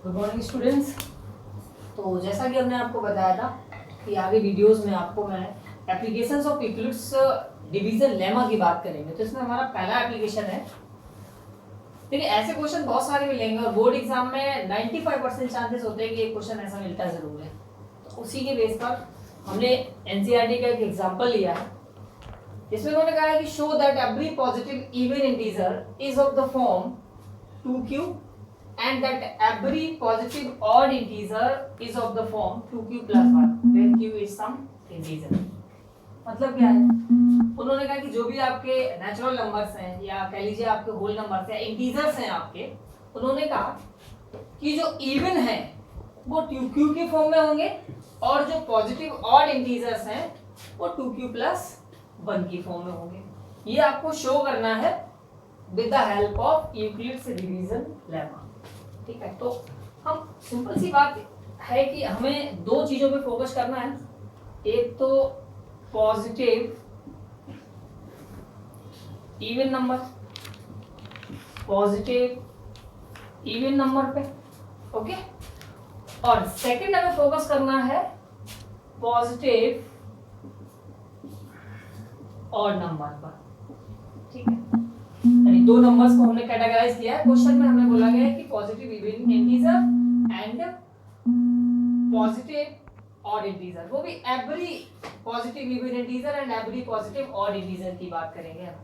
Good morning students. तो जैसा कि हमने आपको बताया था कि आगे वीडियोस में आपको मैं applications of Euclid's division lemma की बात करेंगे। तो इसमें हमारा पहला एप्लीकेशन है। देखिए ऐसे क्वेश्चन बहुत सारे मिलेंगे और बोर्ड एग्जाम में 95% चांसेस होते हैं कि एक क्वेश्चन ऐसा मिलता जरूर है। तो उसी के बेस पर हमने एनसीईआरटी का एक एग्जाम्पल लिया है जिसमें उन्होंने कहा है कि show that every positive even integer is of the form 2q and that every positive odd integer is of the form 2q plus 1 where q is some integer। मतलब क्या है? उन्होंने कहा कि जो भी आपके नेचुरल नंबर्स हैं या कह लीजिए आपके होल नंबर्स हैं, इंटीजर्स हैं आपके, उन्होंने कहा कि जो इवन है वो 2q के फॉर्म में होंगे और जो पॉजिटिव ऑड इंटीजर्स हैं वो 2q plus 1 की फॉर्म में होंगे। ये आपको शो करना है with the help of Euclid's division lemma. ठीक है, तो हम सिंपल सी बात है कि हमें दो चीजों पे फोकस करना है। एक तो positive even number, positive even number पे, ओके, और सेकंड हमें फोकस करना है पॉजिटिव ऑड नंबर पर। ठीक है, यानी दो नंबर्स को हमने कैटेगराइज किया है। क्वेश्चन में हमें बोला गया है कि positive even integer and positive odd integer, वो भी every positive even integer and every positive odd integer की बात करेंगे हम।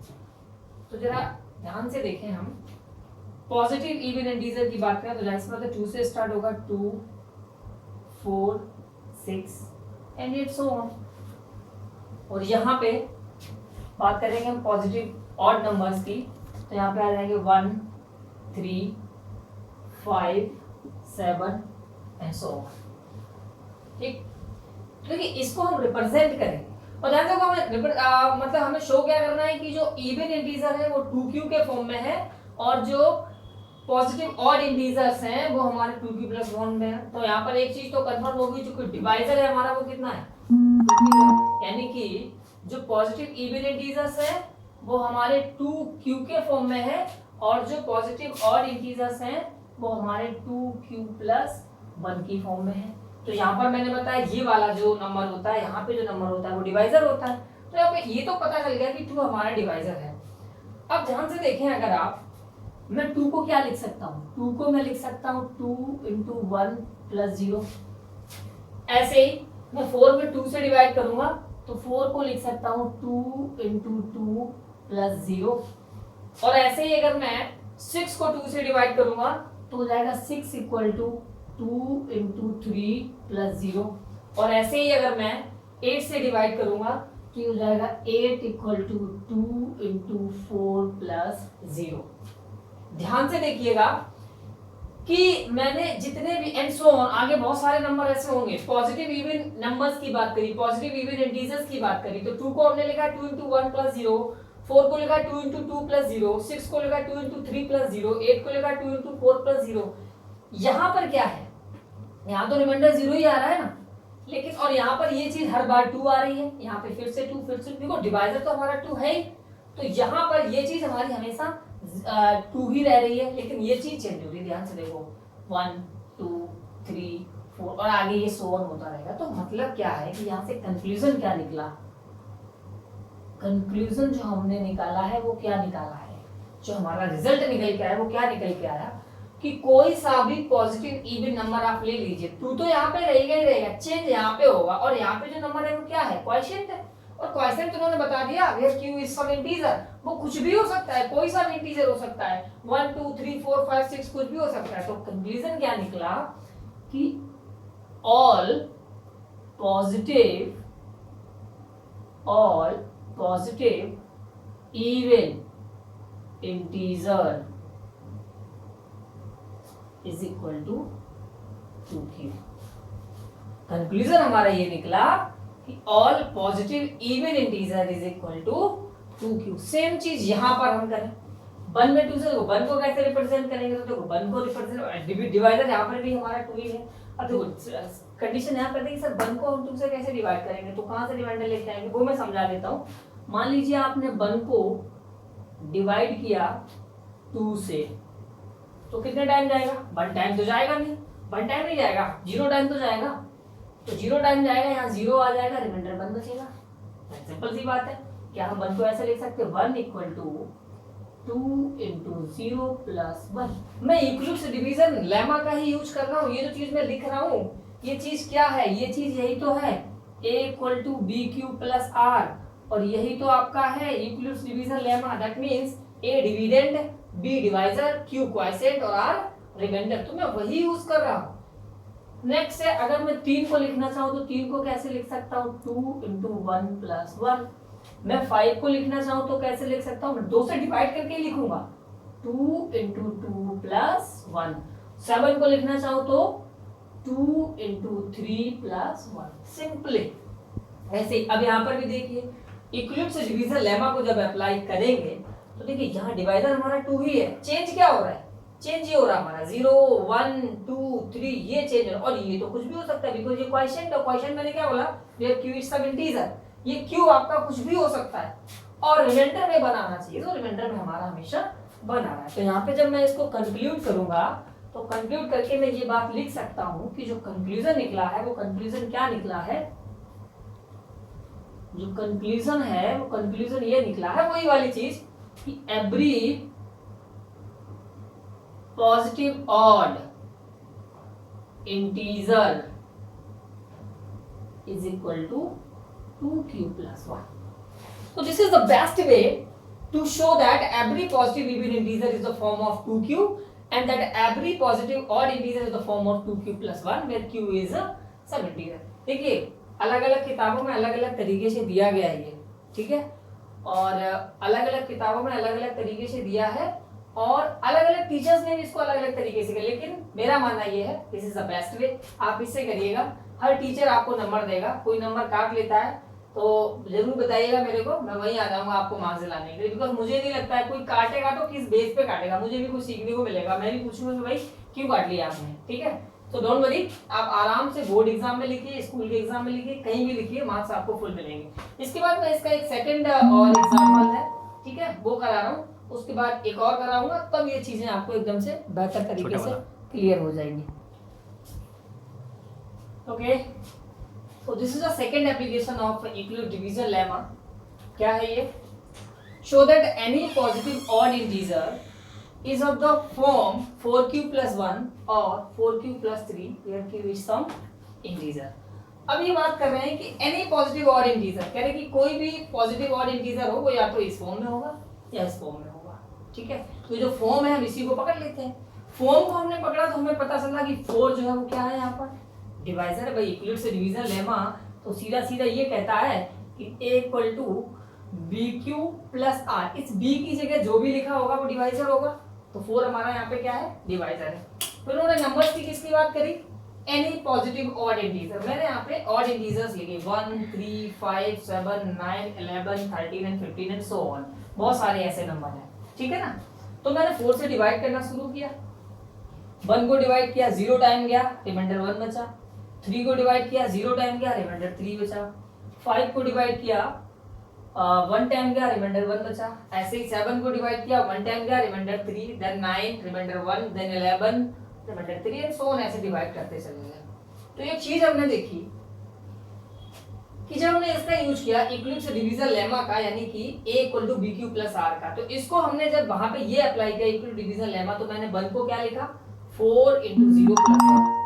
तो जरा ध्यान से देखें, हम पॉजिटिव इवन इंटीजर की बात करें तो जाहिर सी बात है 2 से स्टार्ट होगा, 2 4 6 एंड इट सो ऑन। और यहाँ पे बात करेंगे हम पॉजिटिव ऑड नंबर्स की, तो यहाँ पे आ जाएंगे 1 3 5 7 एंड सो ऑन। ठीक, देखिए इसको हम रिप्रेजेंट करेंगे और ध्यान से हमें मतलब हमें शो क्या करना है कि जो इवन इंटीजर है वो 2q के फॉर्म में है और जो पॉजिटिव ऑड इंटीजर्स हैं वो हमारे 2q plus 1 में है। तो यहाँ पर एक चीज तो कंफर्म होगी, जो कोई डिवाइजर है हमारा वो कितना है, यानी कि जो पॉजिटिव इवन इंटीजर्स हैं वो हमारे 2q के फॉर्म में है और जो पॉजिटिव ऑड इंटीजर्स हैं वो हमारे 2q plus 1 की फॉर्म में है। तो यहाँ पर मैंने बताया ये वाला जो नंबर होता है, यहाँ पे जो नंबर होता है वो डिवाइजर होता है। तो यहाँ पे ये तो पता चल गया कि 2 हमारा डिवाइजर है। अब ध्यान से देखें, अगर आप, मैं 2 को क्या लिख सकता हूँ, 2 को मैं लिख सकता हूँ 2 into 1 plus 0। ऐसे ही मैं 4 में 2 से डिवाइड करूंगा तो 4 को लिख सकता हूँ 2 into 2 plus 0। और ऐसे ही अगर मैं 6 को 2 से डिवाइड करूंगा तो हो जाएगा 6 equal to 2 into 3 plus 0। और ऐसे ही अगर मैं 8 से डिवाइड करूंगा तो ये हो जाएगा 8 equal to 2 into 4 plus 0। ध्यान से देखिएगा कि मैंने जितने भी एंड सो ऑन, आगे बहुत सारे नंबर ऐसे होंगे, पॉजिटिव इवन नंबर्स की बात करी, पॉजिटिव इवन इंटीजर्स की बात करी, तो 2 को हमने लिखा 2 into 1 plus 0, 4 को लिखा 2 into 2 plus 0, 6 को लिखा 2 into 3 plus 0, 8 को लिखा 2 into 4 plus 0। यहाँ पर क्या है, यहाँ तो रिमाइंडर 0 ही आ रहा है ना, लेकिन और यहाँ पर ये चीज हर बार 2 आ रही है, यहाँ पे फिर से 2, फिर से देखो डिवाइजर तो हमारा 2 है ही, तो यहाँ पर ये चीज हमारी हमेशा 2 ही रह रही है, लेकिन ये चीज चेंज हो रही है। ध्यान से देखो 1 2 3 4 और आगे ये सो ऑन होता रहेगा। तो मतलब क्या है कि यहाँ से कंक्लूजन क्या निकला, कंक्लूजन जो हमने निकाला है वो क्या निकाला है, जो हमारा रिजल्ट निकल के आया वो क्या निकल के आया कि कोई सा भी पॉजिटिव इवन नंबर आप ले लीजिए, 2 तो यहाँ पे रहेगा ही रहेगा, चेंज यहाँ पे होगा और यहाँ पे जो नंबर है वो क्या है, क्वोशिएंट है। और क्वोशिएंट उन्होंने बता दिया where q is some integer, वो कुछ भी हो सकता है, कोई सा भी इंटीजर हो सकता है, 1 2 3 4 5 6 कुछ भी हो सकता है। तो कंक्लूजन क्या निकला कि all positive even integer is equal to 2q। Conclusion हमारा ये निकला कि all positive even integer is equal to 2q। Same चीज यहां पर हम करें, 1 में 2 से देखो 1 को कैसे रिप्रेजेंट करेंगे, तो देखो 1 को रिप्रेजेंट, डिवाइजर यहाँ पर भी हमारा 2 ही है। अब देखो कंडीशन यहाँ कर देंगे सर 1 को हम 2 से कैसे डिवाइड करेंगे, तो कहां से रिमाइंडर लेके आएंगे वो मैं समझा देता हूँ। मान लीजिए आपने 1 को डिवाइड किया 2 से, तो कितने टाइम जाएगा, 1 टाइम तो जाएगा नहीं, 1 टाइम नहीं जाएगा, 0 टाइम तो जाएगा, तो 0 टाइम जाएगा, यहाँ 0 आ जाएगा, रिमाइंडर 1 बचेगा। सिंपल सी बात है। क्या हम 1 को ऐसे लिख सकते हैं, 1 इक्वल टू 2 इंटू 0 प्लस 1। मैं इक्वल्स डिवीजन लेमा का ही यूज कर रहा हूँ। ये जो चीज मैं लिख रहा हूँ, ये चीज क्या है, ये चीज यही तो है, a equal to b q plus r, और यही तो आपका है equals division lemma. That means a dividend, b divisor, q quotient और r रिमाइंडर। तो मैं वही यूज कर रहा हूँ। नेक्स्ट है, अगर मैं 3 को लिखना चाहूँ तो 3 को कैसे लिख सकता हूँ, 2 इंटू 1 प्लस 1। मैं 5 को लिखना चाहूँ तो कैसे लिख सकता हूँ, मैं 2 से डिवाइड करके ही लिखूंगा, 2 इंटू 2 प्लस 1। 7 को लिखना चाहूँ तो 2 इंटू 3 प्लस 1। सिंपली ऐसे ही। अब यहाँ पर भी देखिए, इक्विवेलेंस डिवीजन लेमा को जब अप्लाई करेंगे तो देखिए यहाँ डिवाइजर हमारा 2 ही है, चेंज क्या हो रहा है, चेंज ये हो रहा है हमारा 0 1 2 3, ये चेंज हो रहा है। और ये तो कुछ भी हो सकता है, बिकॉज ये क्वोशिएंट है। क्वोशिएंट मैंने क्या बोला, ये q इज सब इंटीजर, ये q आपका कुछ भी हो सकता है, और रिमाइंडर में बनाना चाहिए, तो रिमाइंडर में हमारा हमेशा बना है। तो यहाँ पे जब मैं इसको कंक्लूड करूंगा तो कंक्लूड करके मैं ये बात लिख सकता हूँ कि जो कंक्लूजन निकला है, वो कंक्लूजन क्या निकला है, जो कंक्लूजन है वो कंक्लूजन ये निकला है, वही वाली चीज कि every positive odd integer is equal to 2q plus 1. So this is the best way to show that every positive even integer is the form of 2q and that every positive odd integer is the form of 2q plus 1 where q is a some integer. देखिए अलग अलग किताबों में अलग अलग तरीके से दिया गया है ये, ठीक है, और अलग अलग किताबों में अलग अलग तरीके से दिया है, और अलग अलग टीचर्स ने भी इसको अलग अलग तरीके से किया, लेकिन मेरा मानना ये है दिस इज द बेस्ट वे। आप इससे करिएगा, हर टीचर आपको नंबर देगा, कोई नंबर काट लेता है तो जरूर बताइएगा मेरे को, मैं वहीं आ जाऊंगा आपको मार्क्स दिलाने के लिए, बिकॉज मुझे नहीं लगता है कोई काटेगा तो किस बेस पे काटेगा, मुझे भी कुछ सीखने को मिलेगा, मैं भी पूछूंगा कि भाई क्यों काट लिया आपने, ठीक है। तो डोंट वरी, आप आराम से बोर्ड एग्जाम में लिखिए, स्कूल के एग्जाम में लिखिए, कहीं भी लिखिए, मार्क्स आपको फुल मिलेंगे। इसके बाद मैं इसका एक सेकंड और एग्जाम्पल है, ठीक है, वो करा रहा हूँ, उसके बाद एक और कराऊंगा, तब ये चीजें आपको एकदम से बेहतर तरीके से क्लियर हो जाएंगी। Okay, so this is the second application of equivalence division lemma. क्या है ये? Show that any positive odd integer is of the form 4q plus 1 or 4q plus 3 where q is some integer. अब ये बात कर रहे हैं कि any positive odd integer, कह रहे हैं कि कोई भी positive odd integer हो, वो या तो इस फॉर्म में होगा या इस फॉर्म में होगा, ठीक है। तो जो फॉर्म है हम इसी को पकड़ लेते हैं। फॉर्म को हमने पकड़ा तो हमें पता चला कि 4 जो है वो क्या है, यहाँ पर डिवाइजर है भाई, इक्विवेलेंस डिवीजन लेमा। तो सीधा सीधा ये कहता है कि a equal to b q plus r, इस b की जगह जो भी लिखा होगा वो डिवाइजर होगा, तो 4 हमारा यहाँ पे क्या है, डिवाइजर है। फिर उन्होंने नंबर्स की किसकी बात करी, एनी पॉजिटिव ऑड इंटीजर। मैंने यहाँ पे ऑड इंटीजर्स लिखे 1 3 5 7 9 11 13 एंड 15 एंड सो ऑन, बहुत सारे ऐसे नंबर हैं, ठीक है ना। तो मैंने 4 से डिवाइड करना शुरू किया, 1 को डिवाइड किया, 0 टाइम गया, रिमाइंडर 1 बचा। 3 को डिवाइड किया, 0 टाइम गया, रिमाइंडर 3 बचा। 5 को डिवाइड किया, 1 टाइम गया, रिमाइंडर 1 बचा। ऐसे ही 7 को डिवाइड किया, 1 टाइम गया, remainder 3, then 9 remainder 1, then 11 remainder 3 and so on, ऐसे डिवाइड करते चले गए। तो ये चीज हमने देखी कि जब हमने इसका यूज किया इक्विवेलेंस डिवीजन लेमा का, यानी कि a equal to b q plus r का, तो इसको हमने जब वहां पे ये अप्लाई किया इक्विवेलेंस डिवीजन लेमा, तो मैंने 1 को क्या लिखा 4 इंटू 0 प्लस 1,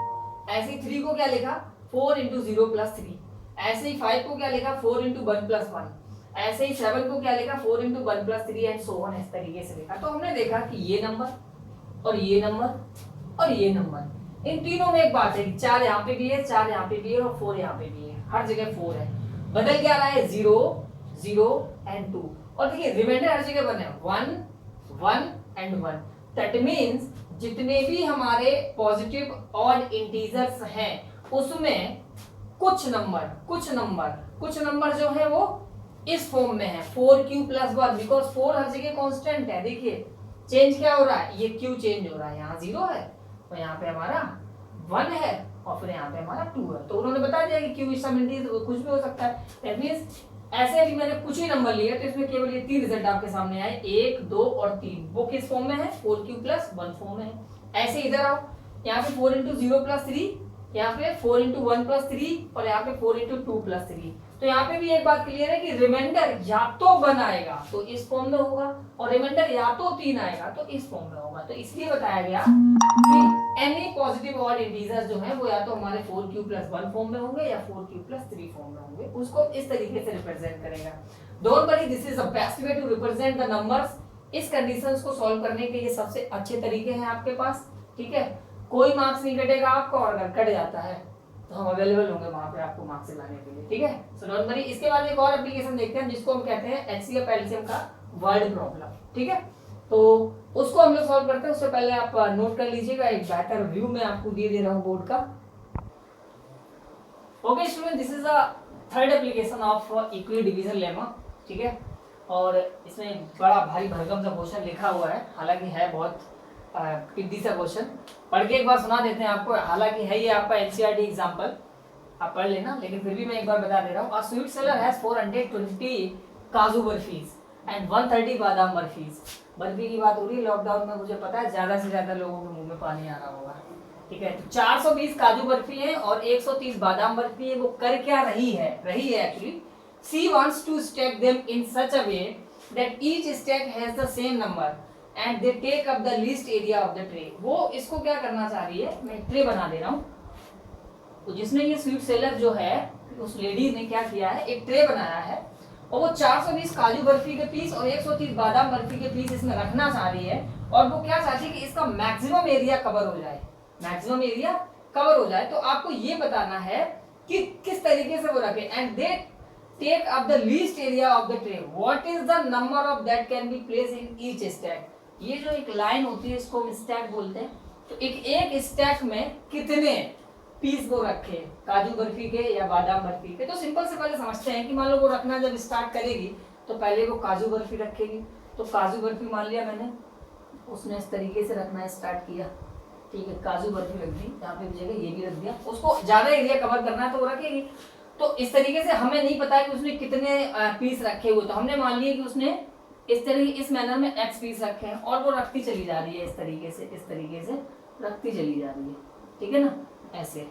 ऐसे ही 3 को क्या लिखा 4 इंटू 0 प्लस 3, ऐसे ही 5 को क्या लिखा 4 इंटू 1 प्लस 1, ऐसे ही 7 को क्या लिखा 4 into 1 plus 3 and so on, इस तरीके से लिखा। तो हमने देखा कि ये नंबर और ये नंबर और ये नंबर, इन तीनों में एक बात है कि 4 यहाँ पे भी है, 4 यहाँ पे भी है और 4 यहाँ पे भी है, हर जगह 4 है। बदल क्या रहा है 0 0 एंड 2, और देखिए रिमाइंडर हर जगह बने 1 1 एंड 1। दैट मींस जितने भी हमारे पॉजिटिव ऑड इंटीजर्स हैं उसमें कुछ नंबर जो है वो इस फॉर्म में है 4q प्लस 1, बिकॉज 4 हर जगह कांस्टेंट है। देखिए चेंज क्या हो रहा है, ये q चेंज हो रहा है, यहाँ 0 है और यहाँ पे हमारा 1 है और फिर यहाँ पे हमारा 2 है। तो उन्होंने बता दिया कि q इज सम इंटीजर, कुछ भी हो सकता है। दैट मींस ऐसे भी मैंने कुछ ही नंबर लिए तो इसमें केवल ये 3 रिजल्ट आपके सामने आए, 1, 2 और 3। वो किस फॉर्म में है? 4q + 1 फॉर्म में है। ऐसे इधर आओ, यहाँ पे 4 × 0 + 3, यहाँ पे 4 × 1 + 3 और यहाँ पे 4 × 2 + 3। तो यहाँ पे भी एक बात क्लियर है कि रिमाइंडर या तो 1 आएगा तो इस फॉर्म में होगा, और रिमाइंडर या तो 3 आएगा तो इस फॉर्म में होगा। तो इसलिए बताया गया कि एनी पॉजिटिव ऑड इंटीजर्स जो है वो या तो हमारे 4q + 1 फॉर्म में होंगे या 4q + 3 फॉर्म में होंगे। उसको इस तरीके से रिप्रेजेंट करेगा। Don't worry, this is the best way to represent the numbers. इस कंडीशंस को सॉल्व करने के ये सबसे अच्छे तरीके हैं आपके पास, ठीक है। कोई मार्क्स नहीं कटेगा आपका, और अगर कट जाता है तो हम अवेलेबल होंगे वहां पे आपको मार्क्स लाने के लिए, ठीक है। So don't worry. इसके बाद एक और एप्लीकेशन देखते हैं जिसको हम कहते हैं HCF LCM का वर्ड प्रॉब्लम, ठीक है। तो उसको हम लोग सॉल्व करते हैं। उससे पहले आप नोट कर लीजिएगा, एक बेहतर व्यू में आपको दे रहा हूं बोर्ड का। Okay student, this is the third application of equi division lemma, ठीक है। और इसमें बड़ा भारी भरकम सा क्वेश्चन लिखा हुआ है, हालांकि है बहुत टिड्डी सा क्वेश्चन। पढ़ के एक बार सुना देते हैं आपको। हालांकि है ये आपका NCERT एग्जाम्पल, आप पढ़ लेना, लेकिन फिर भी मैं एक बार बता दे रहा हूँ। अ स्वीट सेलर हैज 420 काजू बर्फीज एंड 130 बादाम बर्फीज। बर्फी की बात हो रही है, लॉकडाउन में मुझे पता है ज्यादा से ज्यादा लोगों के मुंह में पानी आ रहा होगा, ठीक है। तो 420 काजू बर्फी है और 130 बादाम बर्फी है। वो कर क्या रही है actually, she wants to stack them in such a way that each stack has the same number and they take up the least area of the tray. वो इसको क्या करना चाह रही है, मैं ट्रे बना दे रहा हूँ। तो जिसने ये स्वीट सेलर जो है, उस लेडी ने क्या किया है, एक ट्रे बनाया है और वो 420 काजू बर्फी के पीस और 130 बादाम बर्फी के पीस इसमें रखना चाह रही है। और वो क्या चाहती है कि इसका मैक्सिमम एरिया कवर हो जाए, मैक्सिमम एरिया कवर हो जाए। तो आपको ये बताना है कि किस तरीके से वो रखे। And they take up the least area of the tray, what is the number of that can be place in each stack. ये जो एक लाइन होती है इसको हम स्टैक बोलते हैं। तो एक स्टैक में कितने पीस वो रखे, काजू बर्फी के या बादाम बर्फी के। तो सिंपल से पहले समझते हैं कि मान लो वो रखना जब स्टार्ट करेगी तो पहले वो काजू बर्फी रखेगी। तो काजू बर्फी मान लिया मैंने, उसने इस तरीके से रखना स्टार्ट किया, ठीक है। काजू बर्फी रख दी, यहाँ पे जगह ये भी रख दिया। उसको ज्यादा एरिया कवर करना है तो वो रखेगी। तो इस तरीके से हमें नहीं पता है कि उसने कितने पीस रखे हुए। तो हमने मान लिया कि उसने इस तरीके, इस मैनर में X पीस रखे हैं और वो रखती चली जा रही है इस तरीके से रखती चली जा रही है, ठीक है ना। ऐसे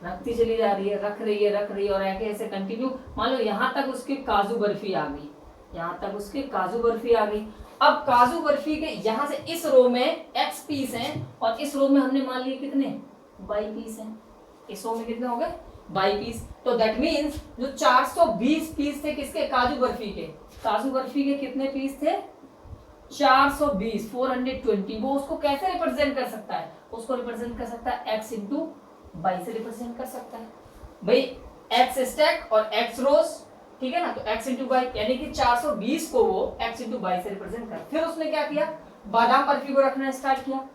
रखती चली जा रही है, रख रही है और ऐसे कंटिन्यू। मान लो यहाँ तक उसकी काजू बर्फी आ गई, यहाँ तक उसकी काजू बर्फी आ गई। अब काजू बर्फी के यहाँ से इस रो में X पीस हैं और इस रो में हमने मान लिए कितने, Y पीस हैं। इस रो में कितने हो गए, Y पीस। तो दैट मीन्स जो 420 पीस थे किसके, काजू बर्फी के, काजू बर्फी के कितने पीस थे, 420, 420। वो उसको कैसे रिप्रेजेंट कर सकता है, उसको रिप्रेजेंट कर सकता है X × Y से रिप्रेजेंट कर सकता है भाई। X स्टैक और X रोज, ठीक है ना। तो X × Y यानी कि 420 को वो X × Y से रिप्रेजेंट कर। फिर उसने क्या किया, बादाम बर्फी को रखना स्टार्ट किया,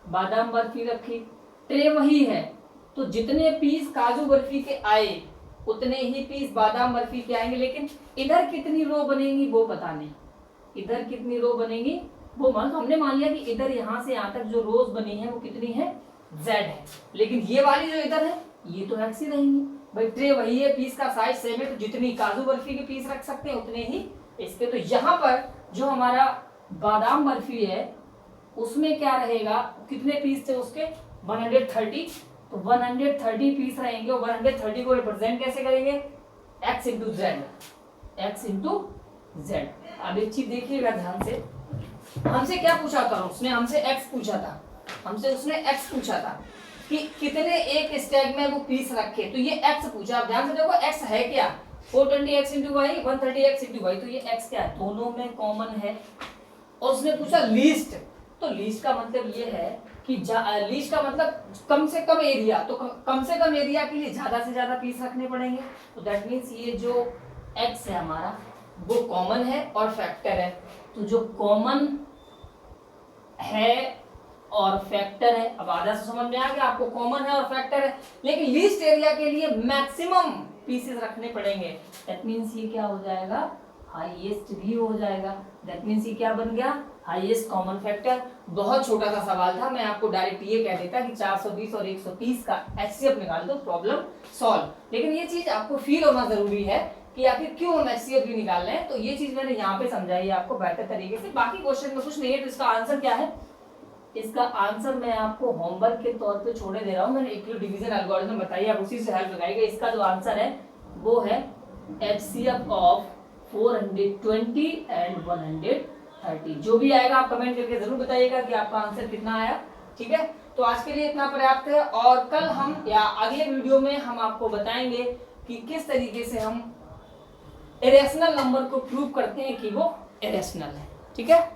बादाम बर्फी रखी, ट्रे वही है। तो जितने पीस काजू बर्फी के आए उतने ही पीस बादाम बर्फी के आएंगे। लेकिन इधर कितनी रो बनेगी वो पता नहीं, इधर कितनी रो बनेगी वो हमने मान लिया कि इधर यहाँ से यहाँ तक जो रोज बनी है वो कितनी है, Z है। लेकिन ये वाली जो इधर है ये तो X ही रहेंगी भाई। ट्रे वही है, पीस का साइज सेम है, तो जितनी काजू बर्फी के पीस रख सकते हैं उतने ही इसके। तो यहाँ पर जो हमारा बादाम बर्फी है उसमें क्या रहेगा, कितने पीस थे उसके, 130। तो 130 पीस रहेंगे और 130 को रिप्रेजेंट कैसे करेंगे, X × Z, X × Z। अब एक चीज देखिएगा ध्यान से, हमसे क्या पूछा था, उसने हमसे X पूछा था, उसने X पूछा था कि कितने एक स्टैक में वो पीस रखे। तो ये X पूछा। अब ध्यान से देखो X है क्या, 420X × Y, 130X × Y। तो ये X क्या है, दोनों में कॉमन है। और उसने पूछा लीस्ट, तो लीस्ट का मतलब ये है कि लीस्ट का मतलब कम से कम एरिया। तो कम से कम एरिया के लिए ज्यादा से ज्यादा पीस रखने पड़ेंगे। तो दैट मीन्स ये जो X है हमारा वो कॉमन है और फैक्टर है। तो जो कॉमन है और फैक्टर है, अब आधा से समझ में आ गया आपको, कॉमन है और फैक्टर है। लेकिन लीस्ट एरिया के लिए मैक्सिमम पीसेस रखने पड़ेंगे। दैट मीन्स ये क्या हो जाएगा, हाईएस्ट भी हो जाएगा। दैट मीन्स ये क्या बन गया, हाईएस्ट कॉमन फैक्टर। बहुत छोटा सा सवाल था, मैं आपको डायरेक्ट ये कह देता कि 420 और 130 का HCF निकाल दो, प्रॉब्लम सॉल्व। लेकिन ये चीज आपको फील होना जरूरी है कि आखिर क्यों हम HCF भी निकाल रहे हैं। तो ये चीज मैंने यहाँ पे समझाई है आपको बेहतर तरीके से। बाकी क्वेश्चन में कुछ नहीं है, तो इसका आंसर क्या है, इसका आंसर मैं आपको होमवर्क के तौर पे छोड़े दे रहा हूँ। मैंने इक्वल डिवीजन एल्गोरिथम बताई, आप उसी से हेल्प लगाइएगा। इसका जो आंसर है वो है HCF ऑफ 420 एंड 130। जो भी आएगा आप कमेंट करके जरूर बताइएगा कि आपका आंसर कितना आया। ठीक है, तो आज के लिए इतना पर्याप्त है, और कल हम या अगले वीडियो में हम आपको बताएंगे कि किस तरीके से हम इरेशनल नंबर को प्रूव करते हैं कि वो इरेशनल है। ठीक है।